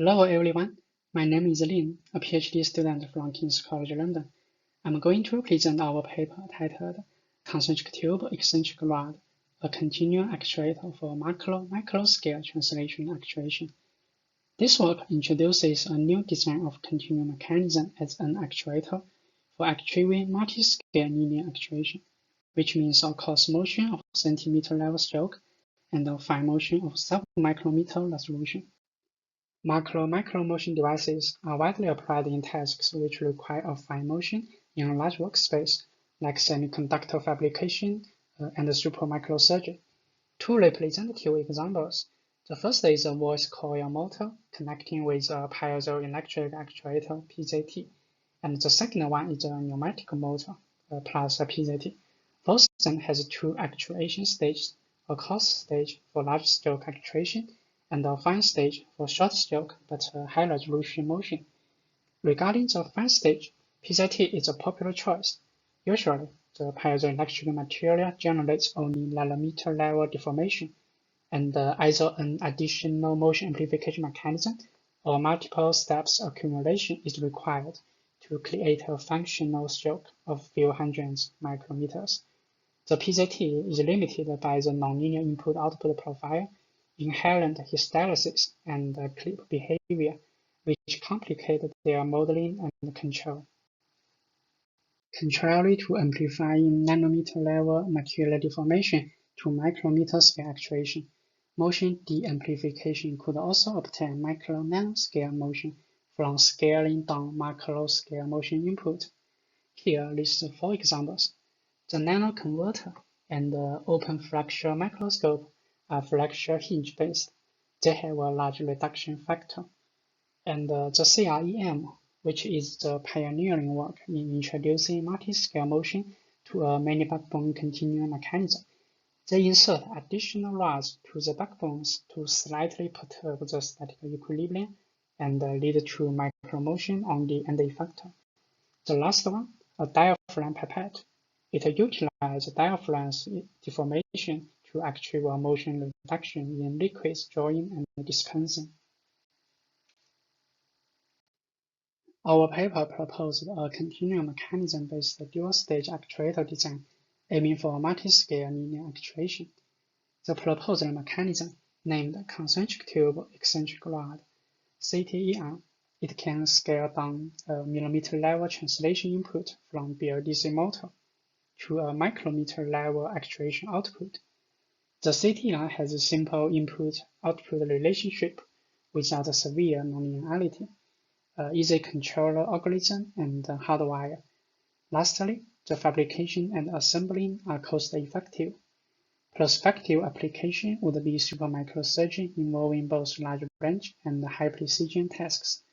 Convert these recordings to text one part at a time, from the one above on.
Hello everyone, my name is Lin, a PhD student from King's College London. I'm going to present our paper titled Concentric-Tube-Eccentric-Rod, a continuum actuator for micro-scale translation actuation. This work introduces a new design of continuum mechanism as an actuator for achieving multi-scale linear actuation, which means a coarse motion of centimeter-level stroke and a fine motion of sub-micrometer resolution. Micro motion devices are widely applied in tasks which require a fine motion in a large workspace, like semiconductor fabrication and supermicrosurgery. Two representative examples. The first is a voice coil motor connecting with a piezoelectric actuator (PZT), and the second one is a pneumatic motor plus a PZT. Both of them has two actuation stages, a coarse stage for large stroke actuation and a fine stage for short stroke but high resolution motion. Regarding the fine stage, PZT is a popular choice. Usually, the piezoelectric material generates only micrometer-level deformation, and either an additional motion amplification mechanism or multiple steps accumulation is required to create a functional stroke of few hundreds micrometers. The PZT is limited by the nonlinear input-output profile, inherent hysteresis, and clip behavior, which complicate their modeling and control. Contrary to amplifying nanometer-level material deformation to micrometer scale actuation, motion de-amplification could also obtain micro-nanoscale motion from scaling down macro-scale motion input. Here list 4 examples. The nanoconverter and the open flexure microscope are flexure hinge based. They have a large reduction factor. And the CREM, which is the pioneering work in introducing multi-scale motion to a many backbone continuum mechanism. They insert additional rods to the backbones to slightly perturb the statical equilibrium and lead to micromotion on the end effector. The last one, a diaphragm pipette. It utilizes diaphragm's deformation to achieve a motion reduction in liquids drawing and dispensing. Our paper proposed a continuum mechanism-based dual-stage actuator design aiming for multi-scale linear actuation. The proposed mechanism, named Concentric-Tube-Eccentric-Rod, CTER, it can scale down a millimeter-level translation input from BLDC motor to a micrometer-level actuation output. The CTER has a simple input-output relationship without a severe nonlinearity, easy controller algorithm, and hardwire. Lastly, the fabrication and assembling are cost-effective. Prospective application would be supermicrosurgery involving both large range and high precision tasks.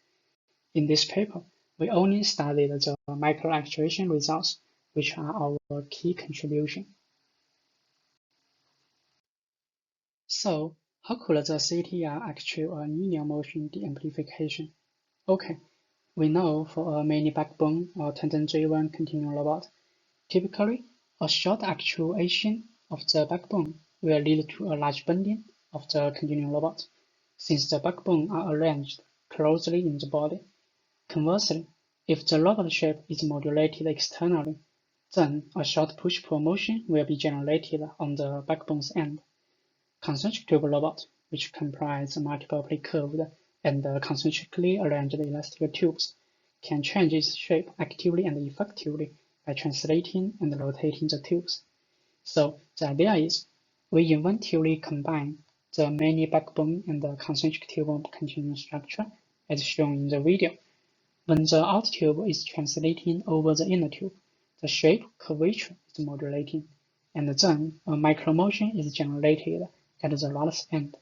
In this paper, we only studied the micro-actuation results, which are our key contribution. So, how could the CTER achieve a linear motion de-amplification? Okay, we know for a many backbone or tangent-driven continuum robot, typically a short actuation of the backbone will lead to a large bending of the continuum robot, since the backbone are arranged closely in the body. Conversely, if the robot shape is modulated externally, then a short push-pull motion will be generated on the backbone's end. Concentric tube robot, which comprise multiple pre-curved and concentrically arranged elastic tubes, can change its shape actively and effectively by translating and rotating the tubes. So the idea is, we inventively combine the many backbone and the concentric tube continuum structure as shown in the video. When the outer tube is translating over the inner tube, the shape curvature is modulating, and then a micromotion is generated at the rod's end.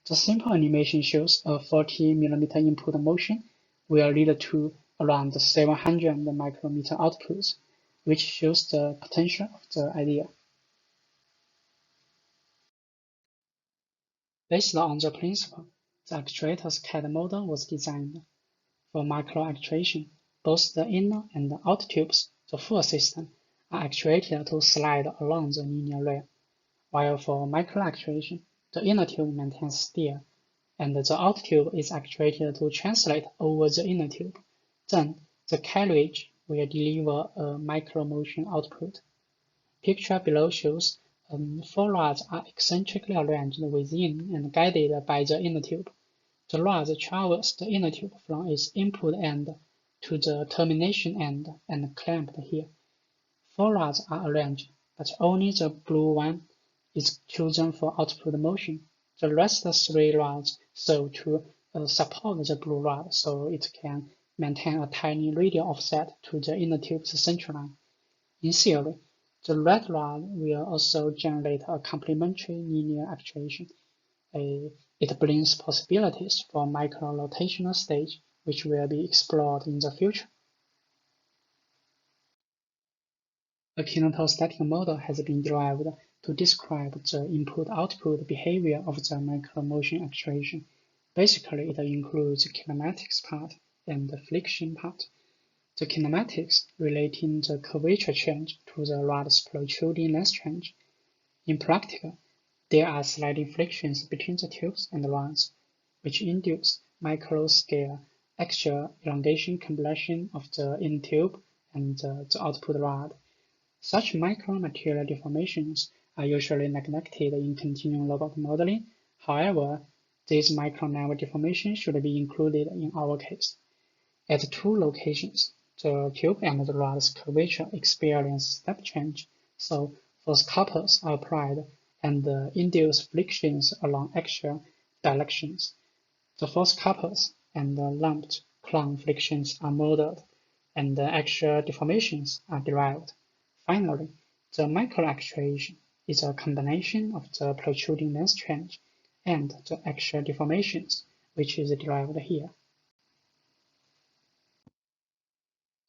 The simple animation shows a 40 mm input motion will lead to around 700 micrometer outputs, which shows the potential of the idea. Based on the principle, the actuator's CAD model was designed. For micro-actuation, both the inner and the outer tubes, the full system, are actuated to slide along the linear rail, while for micro-actuation, the inner tube maintains steer, and the outer tube is actuated to translate over the inner tube. Then the carriage will deliver a micro-motion output. Picture below shows 4 rods are eccentrically arranged within and guided by the inner tube. The rods traverse the inner tube from its input end to the termination end and clamped here. 4 rods are arranged, but only the blue one is chosen for output motion. The rest 3 rods serve to support the blue rod so it can maintain a tiny radial offset to the inner tube's center line. In theory, the red rod will also generate a complementary linear actuation. It brings possibilities for micro-rotational stage, which will be explored in the future. A kinetostatic model has been derived to describe the input-output behavior of the micro-motion actuation. Basically, it includes the kinematics part and the friction part. The kinematics relating the curvature change to the rod's protruding length change. In practice, there are sliding frictions between the tubes and the rods, which induce micro-scale axial elongation compression of the inner tube and the output rod. Such micro-material deformations are usually neglected in continuum robot modeling. However, these micro-level deformations should be included in our case. At 2 locations, the tube and the rod's curvature experience step change, so force couples are applied and induce frictions along axial directions. The force couples and the lumped Coulomb frictions are modeled, and the axial deformations are derived. Finally, the micro-actuation is a combination of the protruding length change and the axial deformations, which is derived here.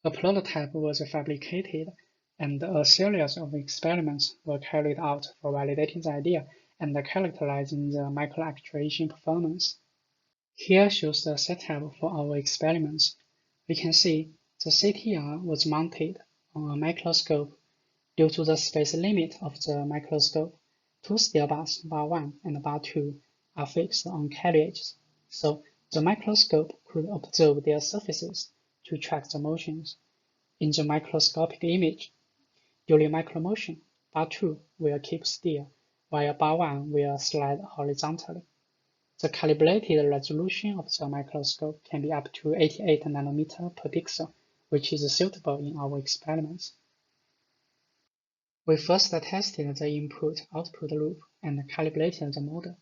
A prototype was fabricated, and a series of experiments were carried out for validating the idea and characterizing the micro-actuation performance. Here shows the setup for our experiments. We can see the CTR was mounted on a microscope. Due to the space limit of the microscope, 2 steel bars, bar 1 and bar 2, are fixed on carriages, so the microscope could observe their surfaces to track the motions. In the microscopic image, during micromotion, bar 2 will keep still, while bar 1 will slide horizontally. The calibrated resolution of the microscope can be up to 88 nanometer per pixel, which is suitable in our experiments. We first tested the input-output loop and calibrated the model.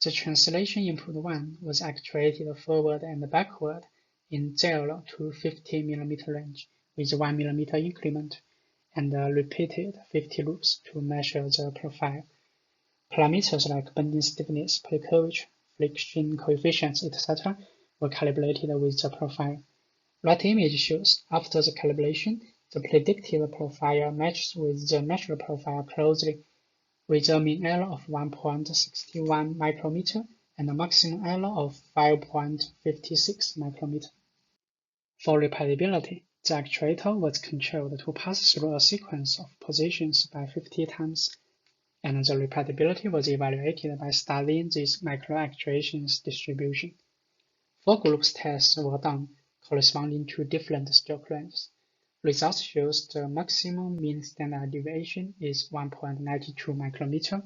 The translation input 1 was actuated forward and backward in 0 to 50 mm range with 1 mm increment, and repeated 50 loops to measure the profile. Parameters like bending stiffness, pre-curvature, friction coefficients, etc. were calibrated with the profile. Right image shows, after the calibration, the predicted profile matches with the measured profile closely, with a mean error of 1.61 micrometer and a maximum error of 5.56 micrometer. For repeatability, the actuator was controlled to pass through a sequence of positions by 50 times, and the repeatability was evaluated by studying this micro-actuation's distribution. 4 groups tests were done, corresponding to different stroke lengths. Results shows the maximum mean standard deviation is 1.92 micrometer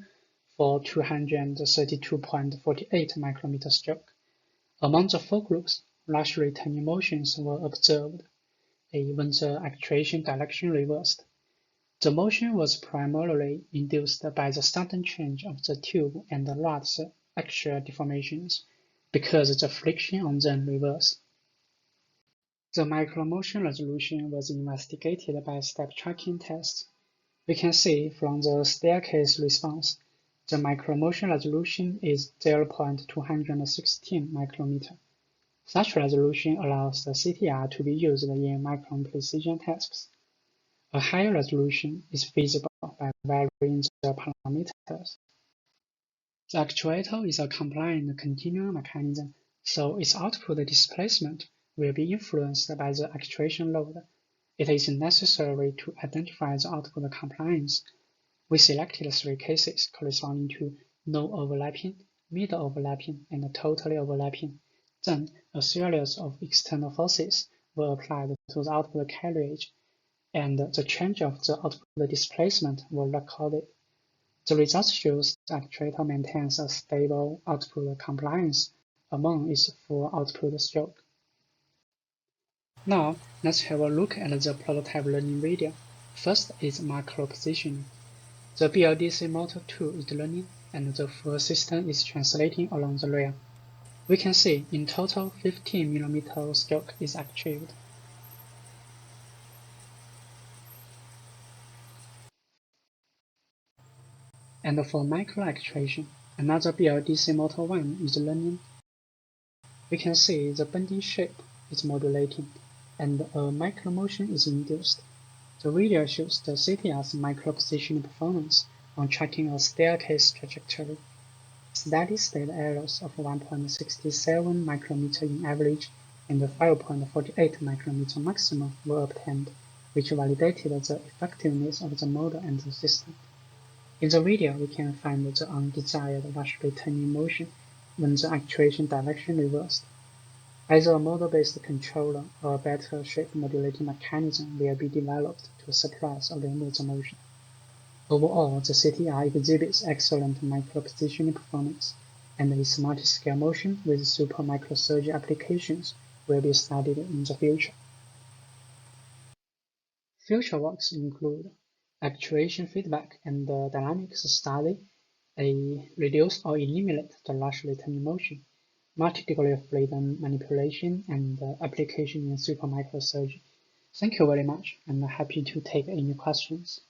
for 232.48 micrometer stroke. Among the 4 groups, large returning motions were observed, when the actuation direction reversed. The motion was primarily induced by the sudden change of the tube and the rod's axial deformations, because the friction on them reversed. The micromotion resolution was investigated by step tracking tests. We can see from the staircase response, the micromotion resolution is 0.216 micrometer. Such resolution allows the CTR to be used in micron precision tasks. A higher resolution is feasible by varying the parameters. The actuator is a compliant continuum mechanism, so its output displacement will be influenced by the actuation load. It is necessary to identify the output compliance. We selected 3 cases corresponding to no overlapping, middle overlapping, and totally overlapping. Then, a series of external forces were applied to the output carriage, and the change of the output displacement were recorded. The result shows the actuator maintains a stable output compliance among its full output stroke. Now, let's have a look at the prototype learning video. First is macro positioning. The BLDC motor 2 is learning, and the full system is translating along the rail. We can see in total 15 mm stroke is achieved. And for micro-actuation, another BLDC motor 1 is learning. We can see the bending shape is modulating, and a micro-motion is induced. The video shows the CTR's micro-positioning performance on tracking a staircase trajectory. Steady-state errors of 1.67 micrometer in average and 5.48 micrometer maximum were obtained, which validated the effectiveness of the model and the system. In the video, we can find the undesired laterally turning motion when the actuation direction reversed. Either a model-based controller or a better shape modulating mechanism will be developed to suppress or remove the motion. Overall, the CTR exhibits excellent micro-positioning performance, and its multi-scale motion with super microsurgery applications will be studied in the future. Future works include actuation feedback and dynamics study, reduce or eliminate the laterally turning motion, multi-degree of freedom manipulation, and application in super microsurgery. Thank you very much. I'm happy to take any questions.